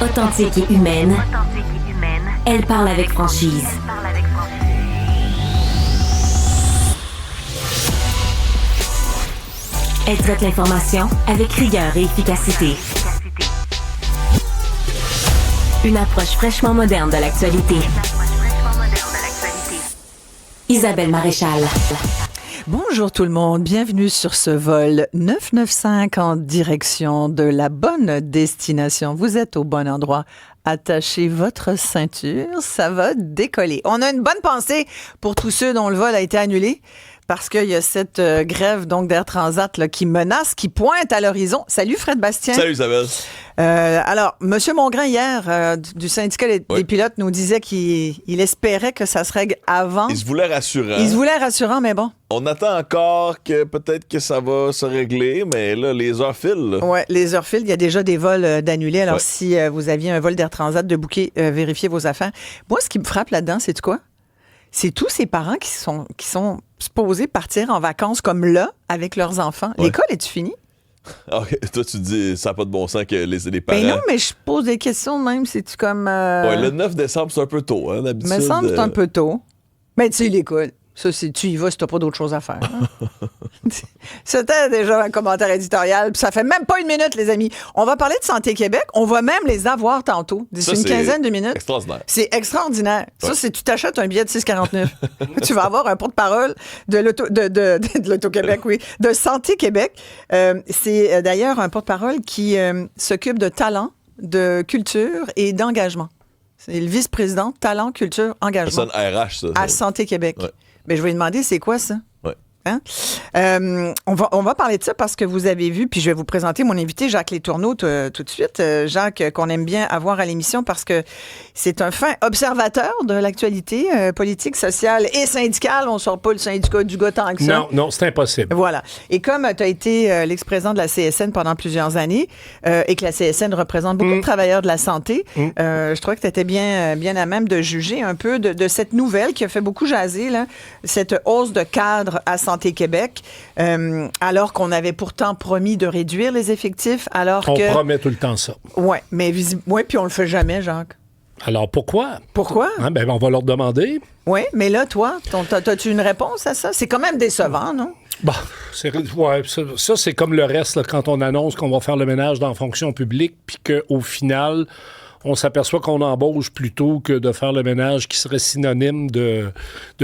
Authentique et humaine, elle parle avec franchise. Elle traite l'information avec rigueur et efficacité. Une approche fraîchement moderne de l'actualité. Isabelle Maréchal. Bonjour tout le monde, bienvenue sur ce vol 995 en direction de la bonne destination. Vous êtes au bon endroit. Attachez votre ceinture, ça va décoller. On a une bonne pensée pour tous ceux dont le vol a été annulé parce qu'il y a cette grève donc d'Air Transat là, qui menace, qui pointe à l'horizon. Salut Fred Bastien. Salut Isabelle. Alors, M. Mongrain, hier, du syndicat des pilotes, nous disait qu'il espérait que ça se règle avant. Il se voulait rassurant. Il se voulait rassurant, mais bon. On attend encore que peut-être que ça va se régler, mais là, les heures filent. Oui, les heures filent. Il y a déjà des vols d'annulés. Alors, si vous aviez un vol d'Air Transat de booker, vérifiez vos affaires. Moi, ce qui me frappe là-dedans, c'est quoi? C'est tous ces parents qui sont supposés partir en vacances comme là, avec leurs enfants. Ouais. L'école, est-tu finie? Okay. Toi, tu dis, ça n'a pas de bon sens que les parents... Ben non, mais je pose des questions même. C'est-tu comme... Ouais, le 9 décembre, c'est un peu tôt, hein, d'habitude. Me semble que c'est un peu tôt. Mais tu sais, l'école... Ça, tu y vas si t'as pas d'autre chose à faire. Hein? C'était déjà un commentaire éditorial, puis ça fait même pas une minute, les amis. On va parler de Santé Québec. On va même les avoir tantôt, d'ici une quinzaine de minutes. Extraordinaire. C'est extraordinaire. Ouais. Ça, c'est tu t'achètes un billet de 6,49. Tu vas avoir un porte-parole de l'Auto-Québec, oui, de Santé Québec. C'est d'ailleurs un porte-parole qui s'occupe de talent, de culture et d'engagement. C'est le vice-président talent, culture, engagement. Ça sonne RH, ça. À Santé Québec. Ouais. Mais je vais lui demander, c'est quoi ça? Oui. Hein? On va parler de ça parce que vous avez vu, puis je vais vous présenter mon invité, Jacques Letourneau, tout de suite. Jacques, qu'on aime bien avoir à l'émission parce que c'est un fin observateur de l'actualité politique, sociale et syndicale. On ne sort pas le syndicat du gars tant que ça. Non, c'est impossible. Voilà. Et comme tu as été l'ex-président de la CSN pendant plusieurs années et que la CSN représente beaucoup de travailleurs de la santé, je trouvais que tu étais bien à même de juger un peu de cette nouvelle qui a fait beaucoup jaser, là, cette hausse de cadre à Santé Québec, alors qu'on avait pourtant promis de réduire les effectifs, On promet tout le temps ça. Oui, mais puis on le fait jamais, Jacques. Alors, pourquoi? Pourquoi? Hein, on va leur demander. Oui, mais là, toi, as-tu une réponse à ça? C'est quand même décevant, non? Bon, ça, c'est comme le reste, là, quand on annonce qu'on va faire le ménage dans la fonction publique, puis qu'au final, on s'aperçoit qu'on embauche plutôt que de faire le ménage qui serait synonyme de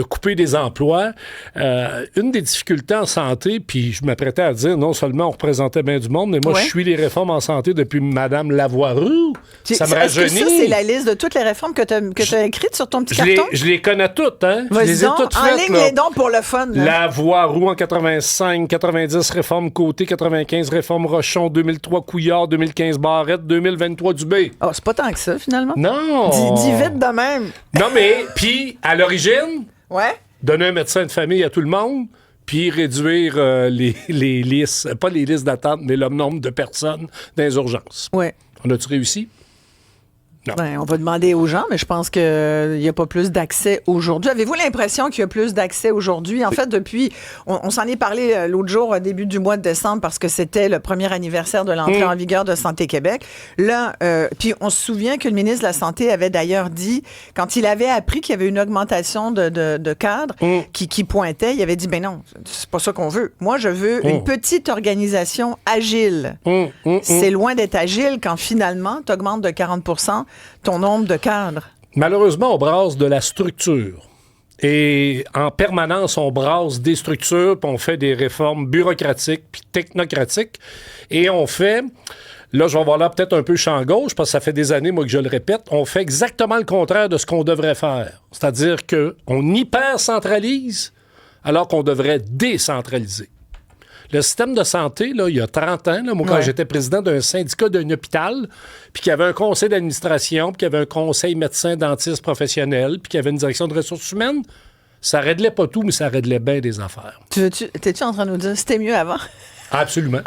couper des emplois. Une des difficultés en santé, puis je m'apprêtais à dire, non seulement on représentait bien du monde, mais moi, je suis les réformes en santé depuis Mme Lavoie-Roux. Ça me rajeunit. Est-ce que ça, c'est la liste de toutes les réformes que tu as écrites sur ton petit carton? Je les connais toutes, hein? Vas-y, je les ai toutes faites. En ligne les dons pour le fun. Là. Lavoie-Roux en 85, 90 réforme Côté, 95 réforme Rochon, 2003 Couillard, 2015 Barrette, 2023 Dubé. Oh, c'est pas tant que ça, finalement. Non! Dis vite de même. Non, mais, puis, à l'origine, donner un médecin de famille à tout le monde, puis réduire les listes, pas les listes d'attente, mais le nombre de personnes dans les urgences. Oui. On a-tu réussi? Non. Ben, on va demander aux gens, mais je pense qu'il n'y a pas plus d'accès aujourd'hui. Avez-vous l'impression qu'il y a plus d'accès aujourd'hui? En fait, depuis, on s'en est parlé l'autre jour, début du mois de décembre, parce que c'était le premier anniversaire de l'entrée en vigueur de Santé Québec. Là, puis on se souvient que le ministre de la Santé avait d'ailleurs dit, quand il avait appris qu'il y avait une augmentation de cadres qui pointait, il avait dit, ben non, c'est pas ça qu'on veut. Moi, je veux une petite organisation agile. C'est loin d'être agile quand finalement, tu augmentes de 40% ton nombre de cadres. Malheureusement, on brasse de la structure. Et en permanence, on brasse des structures, puis on fait des réformes bureaucratiques puis technocratiques. Et on fait... Là, je vais avoir là peut-être un peu champ gauche, parce que ça fait des années, moi, que je le répète. On fait exactement le contraire de ce qu'on devrait faire. C'est-à-dire qu'on hyper-centralise alors qu'on devrait décentraliser. Le système de santé, là, il y a 30 ans, là, moi, quand j'étais président d'un syndicat d'un hôpital, puis qu'il y avait un conseil d'administration, puis qu'il y avait un conseil médecin-dentiste professionnel, puis qu'il y avait une direction de ressources humaines, ça réglait pas tout, mais ça réglait bien des affaires. T'es-tu en train de nous dire que c'était mieux avant? Absolument.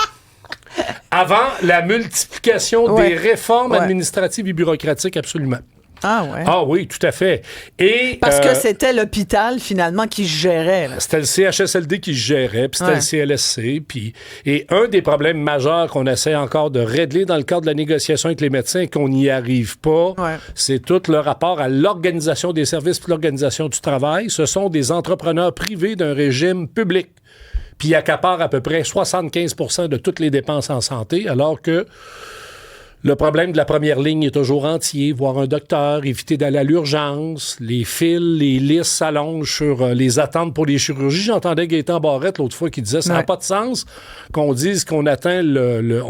Avant la multiplication des réformes administratives et bureaucratiques, absolument. Ah ouais. Ah oui, tout à fait. Et, Parce que c'était l'hôpital, finalement, qui se gérait. Là. c'était le CHSLD qui se gérait, puis c'était le CLSC. Et un des problèmes majeurs qu'on essaie encore de régler dans le cadre de la négociation avec les médecins et qu'on n'y arrive pas, c'est tout le rapport à l'organisation des services et l'organisation du travail. Ce sont des entrepreneurs privés d'un régime public. Puis ils accaparent à peu près 75 % de toutes les dépenses en santé, alors que le problème de la première ligne est toujours entier. Voir un docteur, éviter d'aller à l'urgence, les fils, les listes s'allongent sur les attentes pour les chirurgies. J'entendais Gaétan Barrette l'autre fois qui disait ça n'a pas de sens qu'on dise qu'on atteint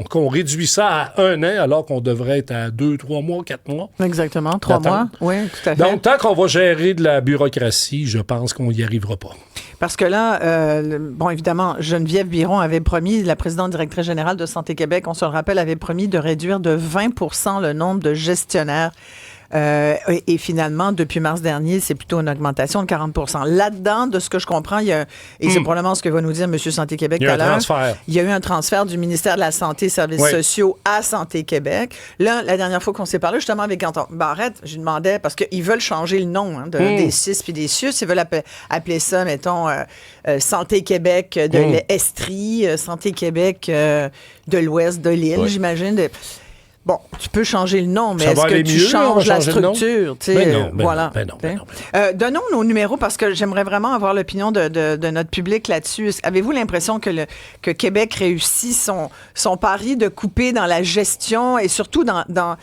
qu'on réduit ça à 1 an alors qu'on devrait être à 2, 3 mois, 4 mois. Exactement, 3 mois. Oui, tout à fait. Donc, tant qu'on va gérer de la bureaucratie, je pense qu'on n'y arrivera pas. Parce que là, bon, évidemment, Geneviève Biron avait promis, la présidente directrice générale de Santé Québec, on se le rappelle, avait promis de réduire de 20 % le nombre de gestionnaires. Et finalement, depuis mars dernier, c'est plutôt une augmentation de 40 % Là-dedans, de ce que je comprends, il y a, et c'est probablement ce que va nous dire M. Santé Québec tout à l'heure, il y a eu un transfert du ministère de la Santé et Services sociaux à Santé Québec. Là, la dernière fois qu'on s'est parlé, justement, avec Anton Barrette, je lui demandais, parce qu'ils veulent changer le nom des CIS puis des CIUS, ils veulent appeler ça, mettons, Santé Québec de l'Estrie, Santé Québec de l'Ouest de l'île, j'imagine. Bon, tu peux changer le nom, mais est-ce que tu changes la structure? Voilà. Donnons nos numéros parce que j'aimerais vraiment avoir l'opinion de notre public là-dessus. Avez-vous l'impression que Québec réussit son pari de couper dans la gestion et surtout dans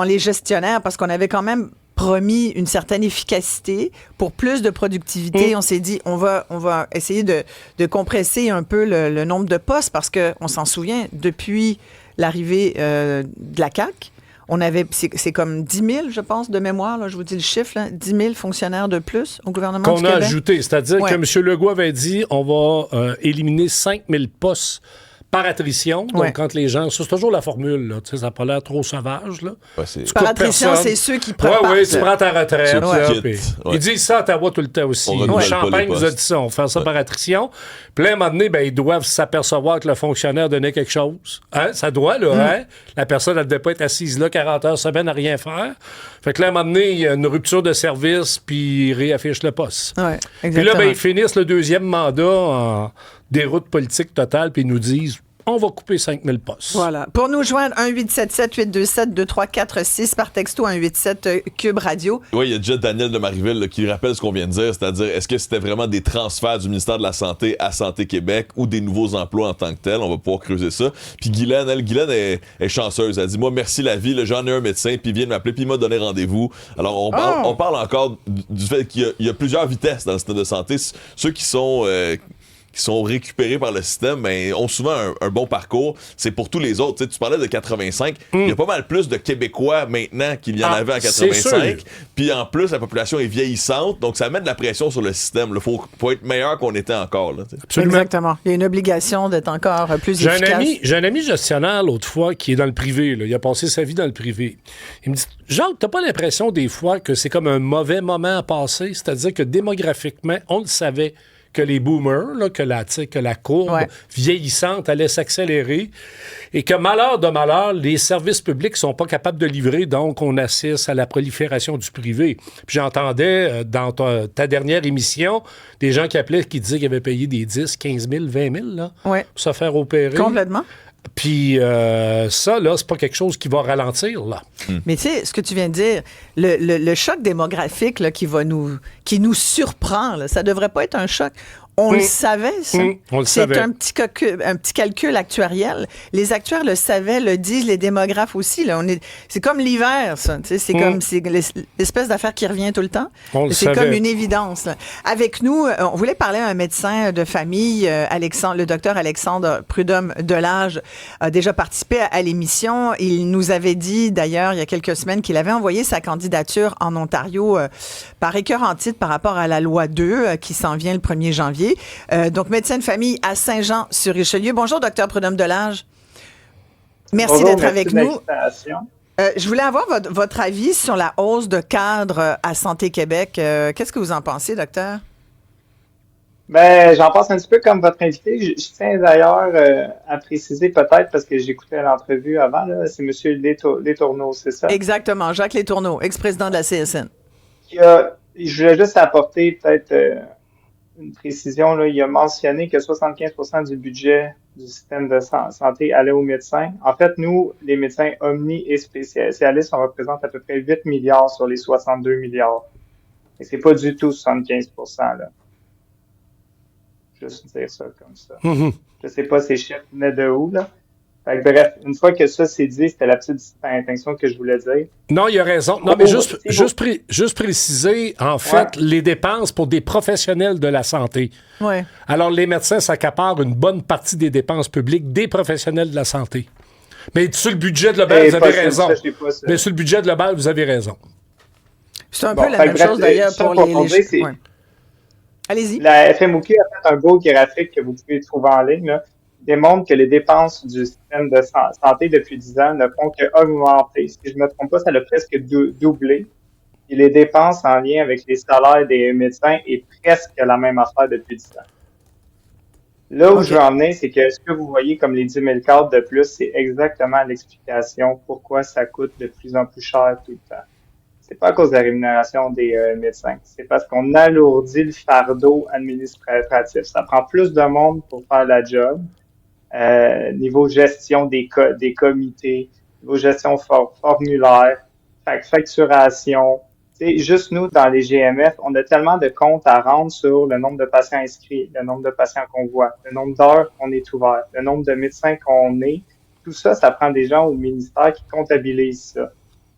les gestionnaires? Parce qu'on avait quand même promis une certaine efficacité pour plus de productivité. On s'est dit, on va essayer de compresser un peu le nombre de postes parce qu'on s'en souvient, depuis l'arrivée de la CAQ, on avait, c'est comme 10 000, je pense, de mémoire, là, je vous dis le chiffre, là, 10 000 fonctionnaires de plus au gouvernement du Québec. Qu'on a ajouté, c'est-à-dire que M. Legault avait dit on va éliminer 5 000 postes par attrition. Donc, quand les gens... Ça, c'est toujours la formule, là. Tu sais, ça n'a pas l'air trop sauvage, là. Par attrition, c'est ceux qui préparent. Oui, tu prends ta retraite. Ils disent ça à Ottawa tout le temps aussi. Champagne nous a dit ça. On fait ça par attrition. Puis là, à un moment donné, ils doivent s'apercevoir que le fonctionnaire donnait quelque chose. Hein? Ça doit, là. Hein? La personne, elle ne devait pas être assise là 40 heures semaine à rien faire. Fait que là, à un moment donné, il y a une rupture de service, puis ils réaffichent le poste. Puis là, ils finissent le deuxième mandat en déroute politique totale, puis ils nous disent on va couper 5 000 postes. Voilà. Pour nous joindre, 1-877-827-2346 par texto 187 Cube Radio. Oui, il y a déjà Daniel de Marieville qui rappelle ce qu'on vient de dire, c'est-à-dire est-ce que c'était vraiment des transferts du ministère de la Santé à Santé Québec ou des nouveaux emplois en tant que tels? On va pouvoir creuser ça. Puis Guylaine est chanceuse. Elle dit, moi, merci la vie, là, j'en ai un médecin, puis il vient de m'appeler, puis il m'a donné rendez-vous. Alors, on parle encore du fait qu'il y a plusieurs vitesses dans le système de santé. Ceux qui sont récupérés par le système, mais ont souvent un bon parcours. C'est pour tous les autres. Tu parlais de 85. Il y a pas mal plus de Québécois maintenant qu'il y en avait en 85. Puis en plus, la population est vieillissante, donc ça met de la pression sur le système. Il faut être meilleur qu'on était encore. Là, exactement. Il y a une obligation d'être encore plus efficace. J'ai un ami gestionnaire l'autre fois qui est dans le privé. Là. Il a passé sa vie dans le privé. Il me dit, Jacques, t'as pas l'impression des fois que c'est comme un mauvais moment à passer? C'est-à-dire que démographiquement, on le savait que les boomers, là, que la courbe vieillissante allait s'accélérer et que malheur de malheur, les services publics sont pas capables de livrer, donc on assiste à la prolifération du privé. Puis j'entendais dans ta dernière émission des gens qui appelaient, qui disaient qu'ils avaient payé des 10, 15 000, 20 000 là, pour se faire opérer. Complètement. Puis ça, là, c'est pas quelque chose qui va ralentir, là. Mais tu sais, ce que tu viens de dire, le choc démographique là, qui nous surprend, là, ça devrait pas être un choc. On le savait, ça. C'est un petit calcul actuariel. Les actuaires le savaient, le disent, les démographes aussi. Là. C'est comme l'hiver, ça. C'est comme l'espèce d'affaire qui revient tout le temps. C'est comme une évidence. Là. Avec nous, on voulait parler à un médecin de famille, le docteur Alexandre Prudhomme-Delage a déjà participé à l'émission. Il nous avait dit, d'ailleurs, il y a quelques semaines, qu'il avait envoyé sa candidature en Ontario par écœurantite par rapport à la loi 2 qui s'en vient le 1er janvier. Donc, médecin de famille à Saint-Jean-sur-Richelieu. Bonjour, docteur Prudhomme-Delage. Merci d'être avec nous. Je voulais avoir votre avis sur la hausse de cadres à Santé Québec. Qu'est-ce que vous en pensez, docteur? Ben, j'en pense un petit peu comme votre invité. Je tiens d'ailleurs à préciser peut-être, parce que j'écoutais l'entrevue avant, là, c'est M. Letourneau, c'est ça? Exactement. Jacques Letourneau, ex-président de la CSN. Je voulais juste apporter peut-être une précision. Là. Il a mentionné que 75% du budget du système de santé allait aux médecins. En fait, nous, les médecins omni et spécialistes, on représente à peu près 8 milliards sur les 62 milliards. Et c'est pas du tout 75%, là. Juste dire ça comme ça. Je sais pas ces chiffres venaient de où, là. Fait que, bref, une fois que ça c'est dit, c'était la petite distinction que je voulais dire. Non, il a raison. Non, mais juste préciser, en fait, les dépenses pour des professionnels de la santé. Ouais. Alors, les médecins s'accaparent une bonne partie des dépenses publiques des professionnels de la santé. Mais sur le budget global, vous avez raison. Mais sur le budget global, vous avez raison. C'est un peu la même chose, d'ailleurs, pour les... Ouais. Allez-y. La FMOQ a fait un beau graphique que vous pouvez trouver en ligne, là, démontre que les dépenses du système de santé depuis 10 ans ne font qu'augmenter. Si je ne me trompe pas, ça a presque doublé. Et les dépenses en lien avec les salaires des médecins est presque la même affaire depuis 10 ans. Là où je veux en venir, c'est que ce que vous voyez comme les 10 000 cadres de plus, c'est exactement l'explication pourquoi ça coûte de plus en plus cher tout le temps. C'est pas à cause de la rémunération des médecins. C'est parce qu'on alourdit le fardeau administratif. Ça prend plus de monde pour faire la job. Niveau gestion des comités, niveau gestion formulaire, facturation. T'sais, juste nous, dans les GMF, on a tellement de comptes à rendre sur le nombre de patients inscrits, le nombre de patients qu'on voit, le nombre d'heures qu'on est ouvert, le nombre de médecins qu'on est. Tout ça, ça prend des gens au ministère qui comptabilisent ça.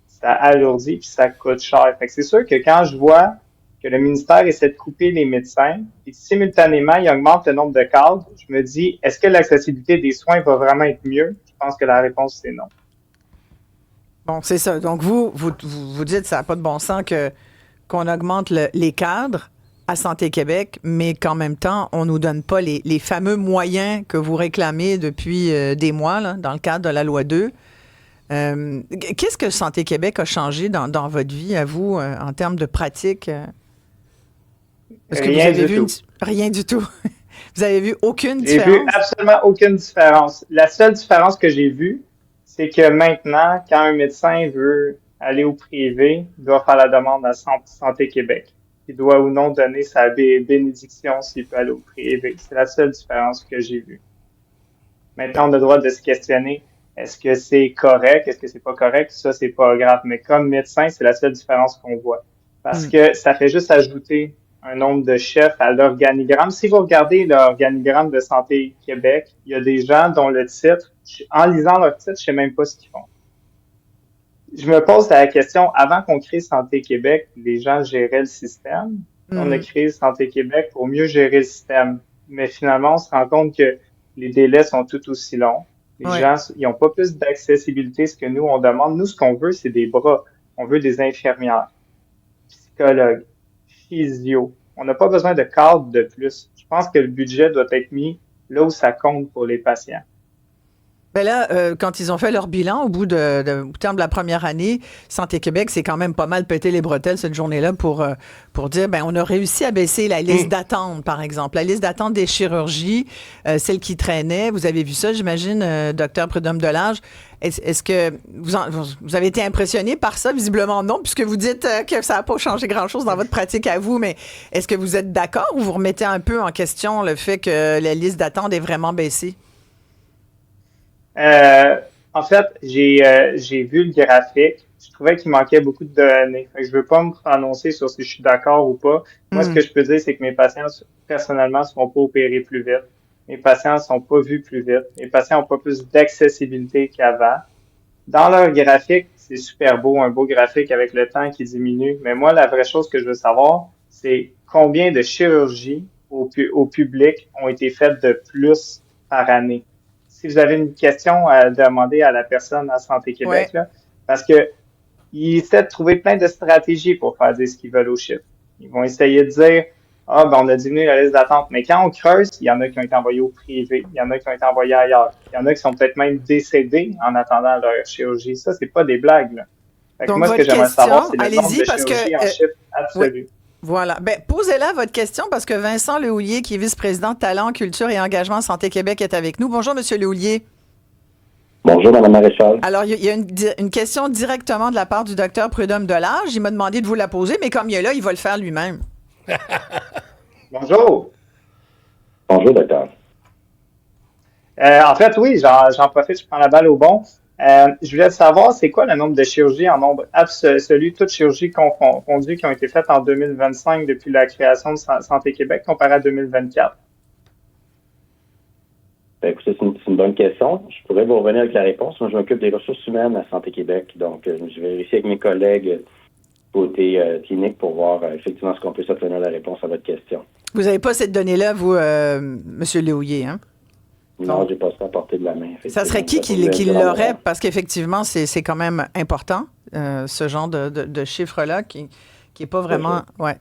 Ça alourdit puis ça coûte cher. Fait que c'est sûr que quand je vois que le ministère essaie de couper les médecins et simultanément, il augmente le nombre de cadres, je me dis, est-ce que l'accessibilité des soins va vraiment être mieux? Je pense que la réponse, c'est non. Bon, c'est ça. Donc, vous dites que ça n'a pas de bon sens qu'on augmente les cadres à Santé Québec, mais qu'en même temps, on ne nous donne pas les fameux moyens que vous réclamez depuis des mois, là, dans le cadre de la loi 2. Qu'est-ce que Santé Québec a changé dans votre vie, à vous, en termes de pratique? Est-ce que vous avez vu rien du tout? Vous avez vu aucune différence? J'ai vu absolument aucune différence. La seule différence que j'ai vue, c'est que maintenant, quand un médecin veut aller au privé, il doit faire la demande à Santé Québec. Il doit ou non donner sa bénédiction s'il peut aller au privé. C'est la seule différence que j'ai vue. Maintenant, on a le droit de se questionner. Est-ce que c'est correct? Est-ce que c'est pas correct? Ça, c'est pas grave. Mais comme médecin, c'est la seule différence qu'on voit. Parce que ça fait juste ajouter un nombre de chefs à l'organigramme. Si vous regardez l'organigramme de Santé Québec, il y a des gens dont le titre, en lisant leur titre, je sais même pas ce qu'ils font. Je me pose la question, avant qu'on crée Santé Québec, les gens géraient le système. On a créé Santé Québec pour mieux gérer le système. Mais finalement, on se rend compte que les délais sont tout aussi longs. Les gens, ils n'ont pas plus d'accessibilité, ce que nous, on demande. Nous, ce qu'on veut, c'est des bras. On veut des infirmières, psychologues, physio. On n'a pas besoin de cadre de plus. Je pense que le budget doit être mis là où ça compte pour les patients. Ben là, quand ils ont fait leur bilan au terme de la première année, Santé Québec, c'est quand même pas mal pété les bretelles cette journée-là pour dire, ben on a réussi à baisser la liste d'attente, par exemple. La liste d'attente des chirurgies, celle qui traînait. Vous avez vu ça, j'imagine, docteur Prudhomme-Delage. Est-ce que vous avez été impressionné par ça? Visiblement non, puisque vous dites que ça n'a pas changé grand-chose dans votre pratique à vous, mais est-ce que vous êtes d'accord ou vous remettez un peu en question le fait que la liste d'attente est vraiment baissée? En fait, j'ai vu le graphique. Je trouvais qu'il manquait beaucoup de données. Fait que je veux pas me prononcer sur si je suis d'accord ou pas. Moi, ce que je peux dire, c'est que mes patients, personnellement, ne seront pas opérés plus vite. Mes patients ne sont pas vus plus vite. Mes patients n'ont pas plus d'accessibilité qu'avant. Dans leur graphique, c'est super beau, un beau graphique avec le temps qui diminue. Mais moi, la vraie chose que je veux savoir, c'est combien de chirurgies au public ont été faites de plus par année. Si vous avez une question à demander à la personne à Santé Québec, là, parce que ils essaient de trouver plein de stratégies pour faire dire ce qu'ils veulent aux chiffres. Ils vont essayer de dire, on a diminué la liste d'attente. Mais quand on creuse, il y en a qui ont été envoyés au privé, il y en a qui ont été envoyés ailleurs, il y en a qui sont peut-être même décédés en attendant leur chirurgie. Ça, c'est pas des blagues, là. Fait que donc, moi, ce que j'aimerais savoir, c'est le nombre de parce chirurgies en chiffre absolu. Voilà. Ben, posez-la votre question parce que Vincent Lehouillier, qui est vice-président Talent, Culture et Engagement Santé Québec, est avec nous. Bonjour, Monsieur Lehouillier. Bonjour, Mme Maréchal. Alors, il y a une question directement de la part du docteur Prudhomme Delage. Il m'a demandé de vous la poser, mais comme il est là, il va le faire lui-même. Bonjour. Bonjour, docteur. En fait, oui, j'en profite, je prends la balle au bon. Je voulais savoir, c'est quoi le nombre de chirurgies en nombre absolu, toutes chirurgies confondues qui ont été faites en 2025 depuis la création de Santé Québec comparé à 2024? Ben, écoutez, c'est une bonne question. Je pourrais vous revenir avec la réponse. Moi, je m'occupe des ressources humaines à Santé Québec. Donc, je vais vérifier avec mes collègues côté clinique pour voir effectivement ce qu'on peut s'obtenir la réponse à votre question. Vous n'avez pas cette donnée-là, vous, Monsieur Lehouillier, hein? Non, j'ai pas ça à portée de la main. Ça serait qui l'aurait? Parce qu'effectivement, c'est quand même important, ce genre de chiffre-là, qui est pas vraiment... Ouais.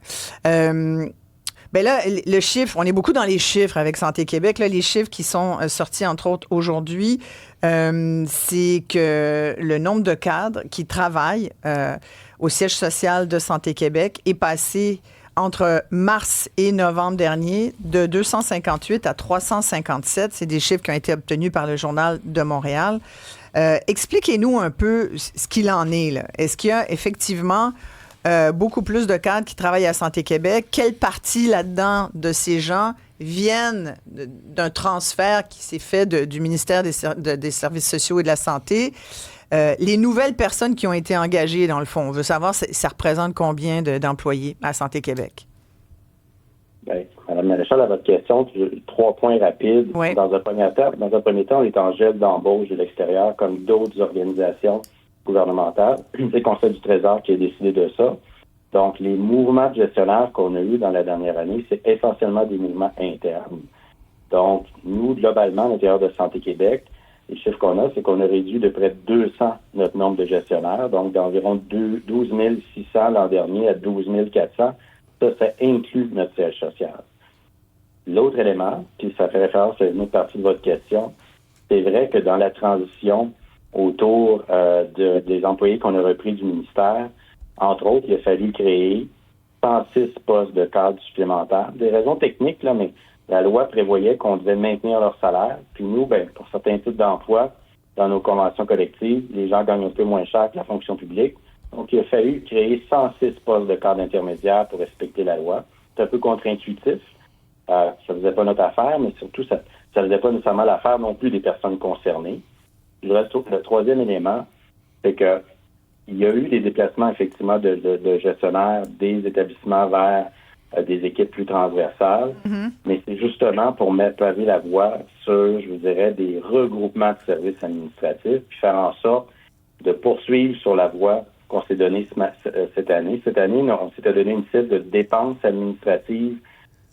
Ben là, le chiffre, on est beaucoup dans les chiffres avec Santé Québec. Là, les chiffres qui sont sortis, entre autres, aujourd'hui, c'est que le nombre de cadres qui travaillent au siège social de Santé Québec est passé entre mars et novembre dernier de 258 à 357. C'est des chiffres qui ont été obtenus par le Journal de Montréal. Expliquez-nous un peu ce qu'il en est, là. Est-ce qu'il y a effectivement beaucoup plus de cadres qui travaillent à Santé Québec? Quelle partie là-dedans de ces gens viennent d'un transfert qui s'est fait du ministère des Services sociaux et de la Santé? Les nouvelles personnes qui ont été engagées, dans le fond, on veut savoir, ça représente combien d'employés à Santé Québec? Bien, Mme Maréchal, à votre question, 3 points rapides. Oui. Dans un premier temps, on est en gel d'embauche de l'extérieur, comme d'autres organisations gouvernementales. C'est le Conseil du Trésor qui a décidé de ça. Donc, les mouvements de gestionnaires qu'on a eus dans la dernière année, c'est essentiellement des mouvements internes. Donc, nous, globalement, à l'intérieur de Santé Québec, les chiffres qu'on a, c'est qu'on a réduit de près de 200 notre nombre de gestionnaires, donc d'environ 12 600 l'an dernier à 12 400. Ça inclut notre siège social. L'autre élément, puis ça fait référence à une autre partie de votre question, c'est vrai que dans la transition autour des employés qu'on a repris du ministère, entre autres, il a fallu créer 106 postes de cadres supplémentaires. Des raisons techniques, là, mais la loi prévoyait qu'on devait maintenir leur salaire. Puis nous, ben, pour certains types d'emplois, dans nos conventions collectives, les gens gagnent un peu moins cher que la fonction publique. Donc, il a fallu créer 106 postes de cadres intermédiaires pour respecter la loi. C'est un peu contre-intuitif. Ça ne faisait pas notre affaire, mais surtout, ça ne faisait pas nécessairement l'affaire non plus des personnes concernées. Le troisième élément, c'est que il y a eu des déplacements, effectivement, de gestionnaires des établissements vers des équipes plus transversales, mais c'est justement pour paver la voie sur, je vous dirais, des regroupements de services administratifs, puis faire en sorte de poursuivre sur la voie qu'on s'est donnée cette année. Cette année, on s'était donné une cible de dépenses administratives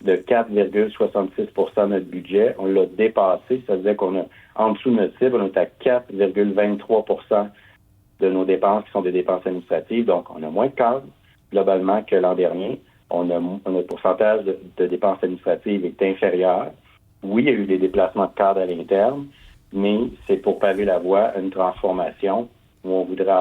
de 4,66 de notre budget. On l'a dépassé, ça veut dire qu'on a, en dessous de notre cible, on est à 4,23 de nos dépenses qui sont des dépenses administratives. Donc, on a moins de cadres, globalement, que l'an dernier. Le pourcentage de dépenses administratives est inférieur. Oui, il y a eu des déplacements de cadres à l'interne, mais c'est pour paver la voie à une transformation où on voudrait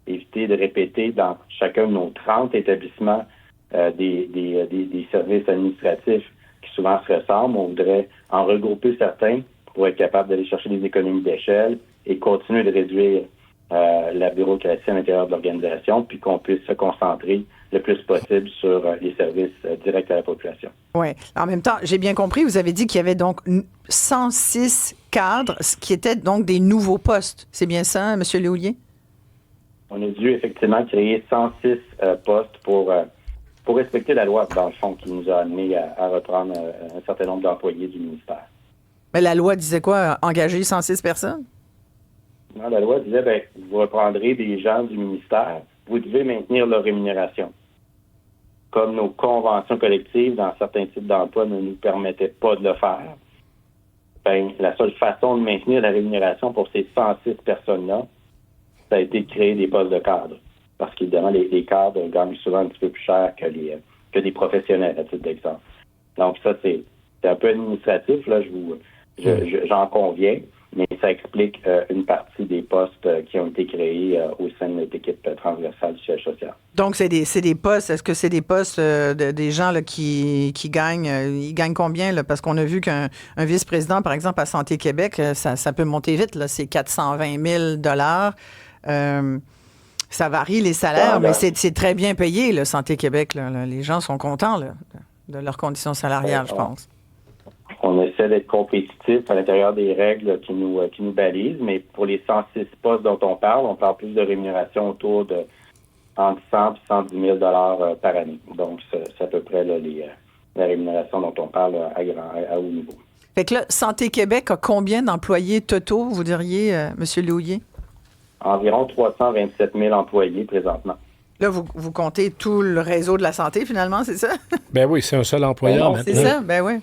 évité de répéter dans chacun de nos 30 établissements des services administratifs qui souvent se ressemblent. On voudrait en regrouper certains pour être capable d'aller chercher des économies d'échelle et continuer de réduire la bureaucratie à l'intérieur de l'organisation, puis qu'on puisse se concentrer le plus possible sur les services directs à la population. Oui. En même temps, j'ai bien compris, vous avez dit qu'il y avait donc 106 cadres, ce qui étaient donc des nouveaux postes. C'est bien ça, M. Lehouillier? On a dû effectivement créer 106 postes pour respecter la loi, dans le fond, qui nous a amené à reprendre un certain nombre d'employés du ministère. Mais la loi disait quoi? Engager 106 personnes? Non, la loi disait, vous reprendrez des gens du ministère, vous devez maintenir leur rémunération. Comme nos conventions collectives dans certains types d'emplois ne nous permettaient pas de le faire, la seule façon de maintenir la rémunération pour ces 106 personnes-là, ça a été de créer des postes de cadres. Parce qu'évidemment, les cadres gagnent souvent un petit peu plus cher que des professionnels, à titre d'exemple. Donc ça, c'est un peu administratif, là, j'en conviens, mais ça explique une partie des postes qui ont été créés au sein de notre équipe transversale du siège social. Donc, c'est des postes. Est-ce que c'est des postes des gens là, qui gagnent? Ils gagnent combien? Là? Parce qu'on a vu qu'un vice-président, par exemple, à Santé Québec, ça peut monter vite. Là, c'est 420 000 ça varie les salaires, mais c'est très bien payé, le Santé Québec. Là. Les gens sont contents là, de leurs conditions salariales, je pense. On essaie d'être compétitif à l'intérieur des règles qui nous balisent, mais pour les 106 postes dont on parle plus de rémunération autour de entre 100 et 110 000 par année. Donc, c'est à peu près là, la rémunération dont on parle à haut niveau. Fait que là, Santé Québec a combien d'employés totaux, vous diriez, M. Lhouillier? Environ 327 000 employés présentement. Là, vous comptez tout le réseau de la santé, finalement, c'est ça? Ben oui, c'est un seul employeur maintenant. C'est ça, ben oui.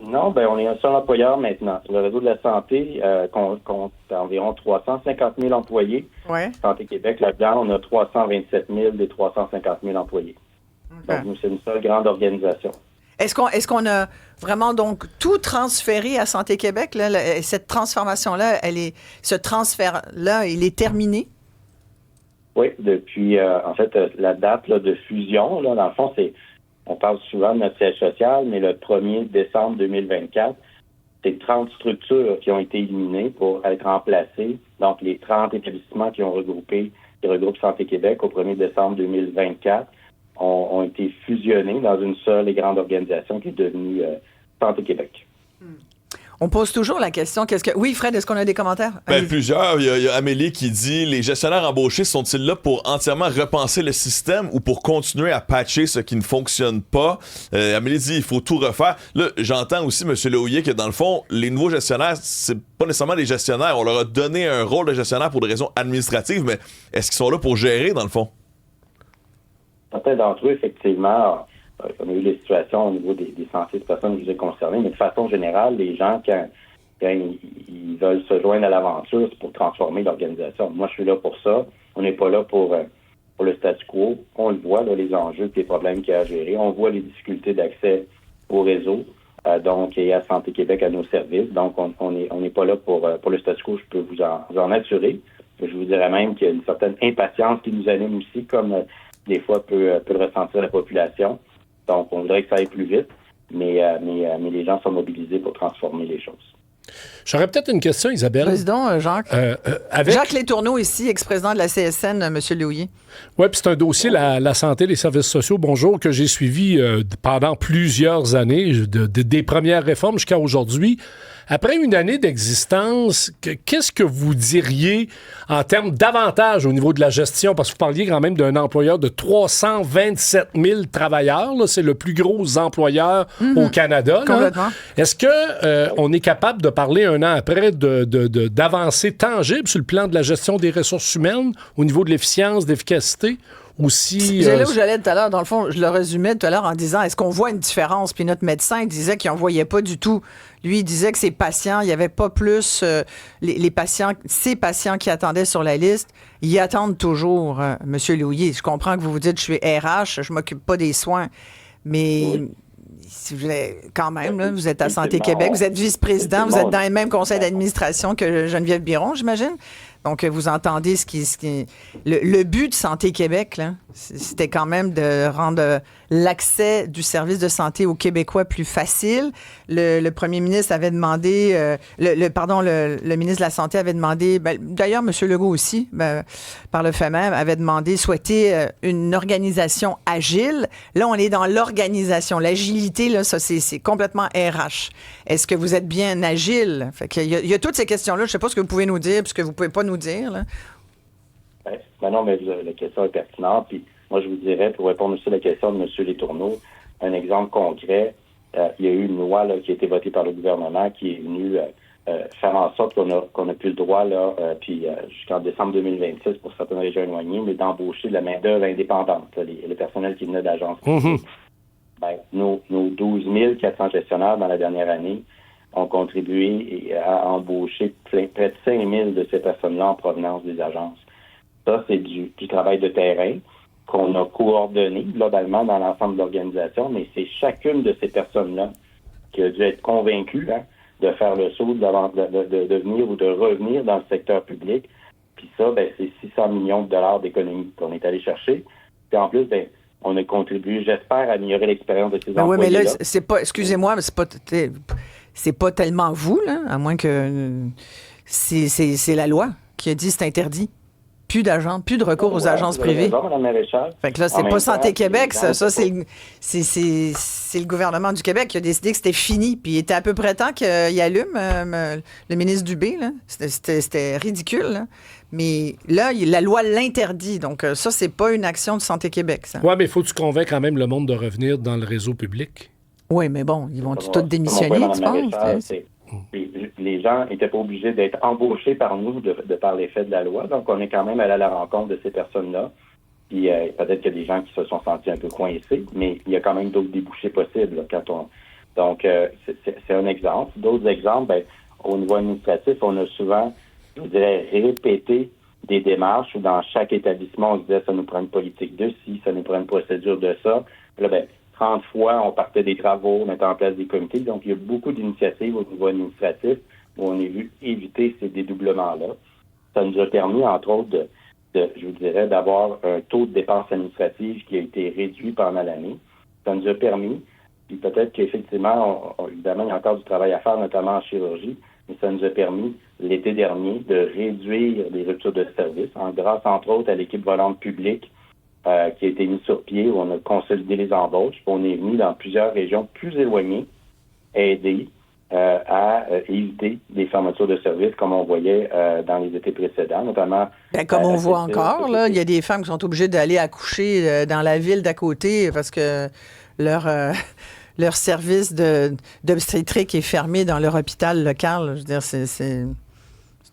Non, on est un seul employeur maintenant. Sur le réseau de la santé, compte environ 350 000 employés. Ouais. Santé Québec, là-dedans, on a 327 000 des 350 000 employés. Okay. Donc, nous, c'est une seule grande organisation. Est-ce qu'on a vraiment donc tout transféré à Santé Québec? Là, cette transformation-là, ce transfert-là, il est terminé? Oui, depuis, en fait, la date là, de fusion, là, dans le fond, on parle souvent de notre siège social, mais le 1er décembre 2024, c'est 30 structures qui ont été éliminées pour être remplacées. Donc, les 30 établissements qui regroupent Santé Québec au 1er décembre 2024 ont été fusionnés dans une seule et grande organisation qui est devenue Santé Québec. On pose toujours la question, Oui, Fred, est-ce qu'on a des commentaires? Plusieurs. Il y a Amélie qui dit, les gestionnaires embauchés sont-ils là pour entièrement repenser le système ou pour continuer à patcher ce qui ne fonctionne pas? Amélie dit, il faut tout refaire. Là, j'entends aussi, M. Lhouillier, que dans le fond, les nouveaux gestionnaires, c'est pas nécessairement des gestionnaires. On leur a donné un rôle de gestionnaire pour des raisons administratives, mais est-ce qu'ils sont là pour gérer, dans le fond? Certains d'entre eux, effectivement, on a eu des situations au niveau des 106 personnes que vous avez concernées, mais de façon générale, les gens, quand ils veulent se joindre à l'aventure, c'est pour transformer l'organisation. Moi, je suis là pour ça. On n'est pas là pour le statu quo. On le voit, là, les enjeux et les problèmes qu'il y a à gérer. On voit les difficultés d'accès au réseau, donc, et à Santé Québec, à nos services. Donc, on n'est pas là pour le statu quo, je peux vous en assurer. Je vous dirais même qu'il y a une certaine impatience qui nous anime aussi, comme des fois peut le ressentir la population. Donc, on voudrait que ça aille plus vite, mais les gens sont mobilisés pour transformer les choses. J'aurais peut-être une question, Isabelle. Président Jacques. Jacques Letourneau ici, ex-président de la CSN, M. Lhouillier. Oui, puis c'est un dossier, la santé, les services sociaux, bonjour, que j'ai suivi pendant plusieurs années, des premières réformes jusqu'à aujourd'hui. Après une année d'existence, qu'est-ce que vous diriez en termes d'avantages au niveau de la gestion? Parce que vous parliez quand même d'un employeur de 327 000 travailleurs. Là, c'est le plus gros employeur au Canada. Complètement. Est-ce qu'on est capable de parler un an après d'avancées tangibles sur le plan de la gestion des ressources humaines au niveau de l'efficience, d'efficacité? Aussi, c'est là où j'allais tout à l'heure. Dans le fond, je le résumais tout à l'heure en disant, est-ce qu'on voit une différence? Puis notre médecin disait qu'il n'en voyait pas du tout. Lui, il disait que ses patients, il n'y avait pas plus les patients, ces patients qui attendaient sur la liste, ils attendent toujours, M. Lhouillier. Je comprends que vous vous dites, je suis RH, je m'occupe pas des soins, mais quand même, là, vous êtes à Santé Québec, vous êtes vice-président, vous êtes dans le même conseil d'administration que Geneviève Biron, j'imagine. Donc, vous entendez le but de Santé Québec, là, c'était quand même de rendre l'accès du service de santé aux Québécois plus facile. Le premier ministre avait demandé, le ministre de la Santé avait demandé, d'ailleurs, M. Legault aussi, par le fait même, avait souhaité une organisation agile. Là, on est dans l'organisation. L'agilité, là, ça, c'est complètement RH. Est-ce que vous êtes bien agile? Fait qu'il y a toutes ces questions-là. Je ne sais pas ce que vous pouvez nous dire, puisque vous ne pouvez pas nous dire, là. Non, mais la question est pertinente. Puis moi, je vous dirais, pour répondre aussi à la question de M. Letourneau, un exemple concret, il y a eu une loi là, qui a été votée par le gouvernement qui est venue faire en sorte qu'on a plus le droit, là, puis jusqu'en décembre 2026, pour certaines régions éloignées, mais d'embaucher de la main-d'œuvre indépendante, là, le personnel qui venait d'agences. Nos 12 400 gestionnaires dans la dernière année ont contribué à embaucher près de 5 000 de ces personnes-là en provenance des agences. Ça, c'est du travail de terrain qu'on a coordonné globalement dans l'ensemble de l'organisation, mais c'est chacune de ces personnes-là qui a dû être convaincue de faire le saut, de venir ou de revenir dans le secteur public. Puis ça, c'est 600 millions de dollars d'économie qu'on est allé chercher. Puis en plus, on a contribué, j'espère, à améliorer l'expérience de ces employés. Oui, mais là, c'est pas, excusez-moi, mais c'est pas tellement vous, là, à moins que c'est la loi qui a dit c'est interdit. Plus d'agents, plus de recours aux agences privées. Raison, Mme Maréchal. Fait que là, c'est pas Santé Québec, ça. Ça, c'est le gouvernement du Québec qui a décidé que c'était fini. Puis il était à peu près temps qu'il allume, le ministre Dubé, là. C'était ridicule, là. Mais là, la loi l'interdit. Donc, ça, c'est pas une action de Santé Québec, ça. Oui, mais il faut que tu convainques quand même le monde de revenir dans le réseau public. Oui, mais bon, ils vont tous démissionner, tu penses? Les gens n'étaient pas obligés d'être embauchés par nous de par l'effet de la loi. Donc, on est quand même allé à la rencontre de ces personnes-là. Puis, peut-être qu'il y a des gens qui se sont sentis un peu coincés, mais il y a quand même d'autres débouchés possibles. Là, Donc, c'est un exemple. D'autres exemples, au niveau administratif, on a souvent, je vous dirais, répété des démarches où dans chaque établissement, on se disait ça nous prend une politique de ci, ça nous prend une procédure de ça. Là, 30 fois, on partait des travaux, on mettait en place des comités. Donc, il y a beaucoup d'initiatives au niveau administratif où on a vu éviter ces dédoublements-là. Ça nous a permis, entre autres, je vous dirais, d'avoir un taux de dépenses administratives qui a été réduit pendant l'année. Ça nous a permis, puis peut-être qu'effectivement, évidemment, il y a encore du travail à faire, notamment en chirurgie, mais ça nous a permis, l'été dernier, de réduire les ruptures de service, grâce, entre autres, à l'équipe volante publique qui a été mise sur pied, où on a consolidé les embauches. On est venu dans plusieurs régions plus éloignées aider à éviter des fermetures de services comme on voyait dans les étés précédents, notamment... comme on voit encore, là, il y a des femmes qui sont obligées d'aller accoucher dans la ville d'à côté parce que leur service d'obstétrique est fermé dans leur hôpital local. Je veux dire, c'est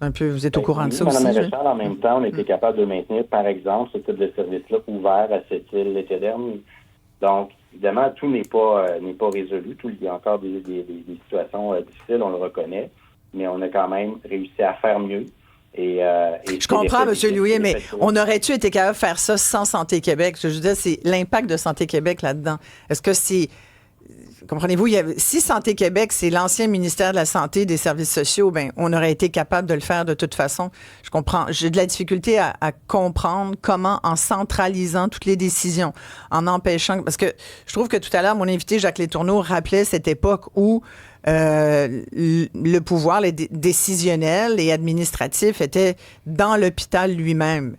un peu... Vous êtes au courant de ça aussi? Mme Maréchal, en même temps, on a été capable de maintenir, par exemple, ce type de service-là ouvert à cette île l'été dernier. Donc, évidemment, tout n'est pas résolu. Il y a encore des situations difficiles, on le reconnaît, mais on a quand même réussi à faire mieux. Je comprends, M. Louis, mais on aurait-tu été capable de faire ça sans Santé Québec? Je veux dire, c'est l'impact de Santé Québec là-dedans. Est-ce que c'est... Comprenez-vous, si Santé Québec, c'est l'ancien ministère de la Santé et des Services sociaux, on aurait été capable de le faire de toute façon. Je comprends. J'ai de la difficulté à comprendre comment, en centralisant toutes les décisions, en empêchant... Parce que je trouve que tout à l'heure, mon invité Jacques Letourneau rappelait cette époque où le pouvoir décisionnel et administratif était dans l'hôpital lui-même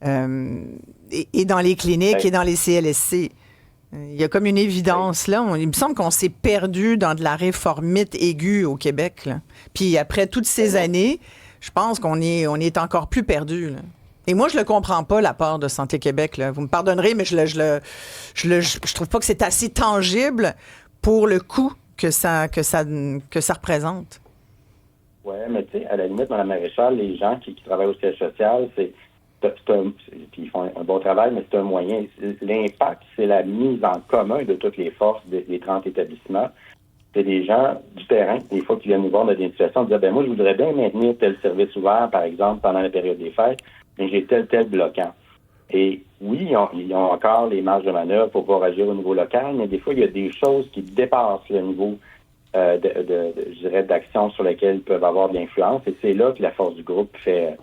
et dans les cliniques et dans les CLSC. Il y a comme une évidence, là. Il me semble qu'on s'est perdu dans de la réformite aiguë au Québec, là. Puis après toutes ces années, je pense qu'on est encore plus perdu, là. Et moi, je le comprends pas, l'apport de Santé Québec, là. Vous me pardonnerez, mais je trouve pas que c'est assez tangible pour le coût que ça représente. Oui, mais tu sais, à la limite, Mme Maréchal, les gens qui travaillent au siège social, puis ils font un bon travail, mais c'est un moyen. L'impact, c'est la mise en commun de toutes les forces des 30 établissements. C'est des gens du terrain, des fois, qui viennent nous voir dans des situations, disent moi, je voudrais bien maintenir tel service ouvert, par exemple, pendant la période des fêtes, mais j'ai tel bloquant. Et oui, ils ont encore les marges de manœuvre pour pouvoir agir au niveau local, mais des fois, il y a des choses qui dépassent le niveau je dirais, d'action sur lesquelles ils peuvent avoir de l'influence. Et c'est là que la force du groupe fait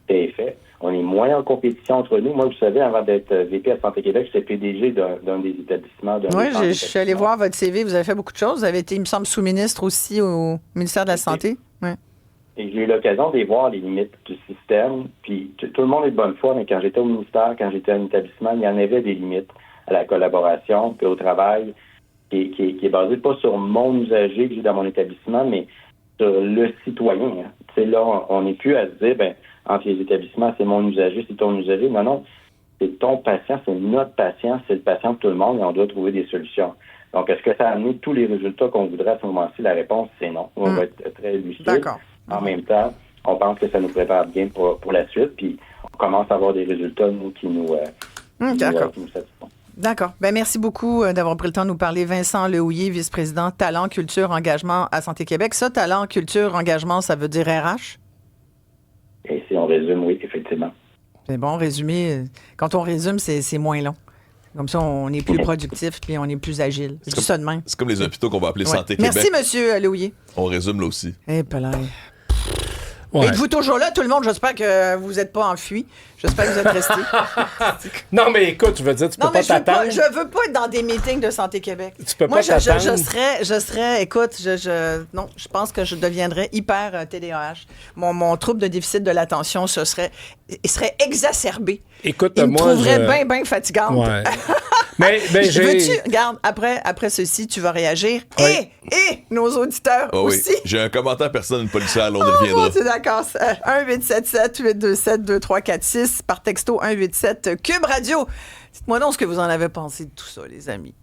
effet. On est moins en compétition entre nous. Moi, vous savez, avant d'être VP à Santé Québec, j'étais PDG d'un des établissements. Oui, je suis allé voir votre CV. Vous avez fait beaucoup de choses. Vous avez été, il me semble, sous-ministre aussi au ministère de la Santé. Oui. Et j'ai eu l'occasion de voir les limites du système. Puis tout le monde est de bonne foi, mais quand j'étais au ministère, quand j'étais à un établissement, il y en avait des limites à la collaboration puis au travail qui est basé pas sur mon usager que j'ai dans mon établissement, mais sur le citoyen. Hein. Tu sais, là, on n'est plus à se dire, entre les établissements, c'est mon usager, c'est ton usager. Non, c'est ton patient, c'est notre patient, c'est le patient de tout le monde et on doit trouver des solutions. Donc, est-ce que ça a amené tous les résultats qu'on voudrait à ce moment-ci? La réponse, c'est non. On va être très lucide. D'accord. En même temps, on pense que ça nous prépare bien pour la suite, puis on commence à avoir des résultats, nous, qui nous satisfont. D'accord. Merci beaucoup d'avoir pris le temps de nous parler. Vincent Lehouillier, vice-président Talent, Culture, Engagement à Santé Québec. Ça, Talent, Culture, Engagement, ça veut dire RH? Et si on résume, oui, effectivement. C'est bon, résumé. Quand on résume, c'est moins long. Comme ça, on est plus productif puis on est plus agile. Je dis ça de même. C'est comme les hôpitaux qu'on va appeler Ouais. Santé Québec. Merci, monsieur Louillet. On résume là aussi. Eh, palais. Ouais. Êtes-vous toujours là, tout le monde? J'espère que vous n'êtes pas enfui. J'espère que vous êtes restés. Non, mais écoute, je veux dire, tu peux Non, mais pas t'attendre. je veux pas être dans des meetings de Santé Québec. Tu peux Moi, pas t'attendre. je serais, écoute, non, je pense que je deviendrais hyper TDAH. Mon trouble de déficit de l'attention, il serait exacerbé. Écoute, Il me moi, trouverait bien fatigante. Ouais. mais Veux-tu, regarde, après ceci, tu vas réagir. Oui. Et nos auditeurs Ah oui. aussi. J'ai un commentaire personnel policière, on y Oh, reviendra. c'est d'accord. 1-877-827-2346 par texto 187 Cube Radio. Dites-moi donc ce que vous en avez pensé de tout ça, les amis.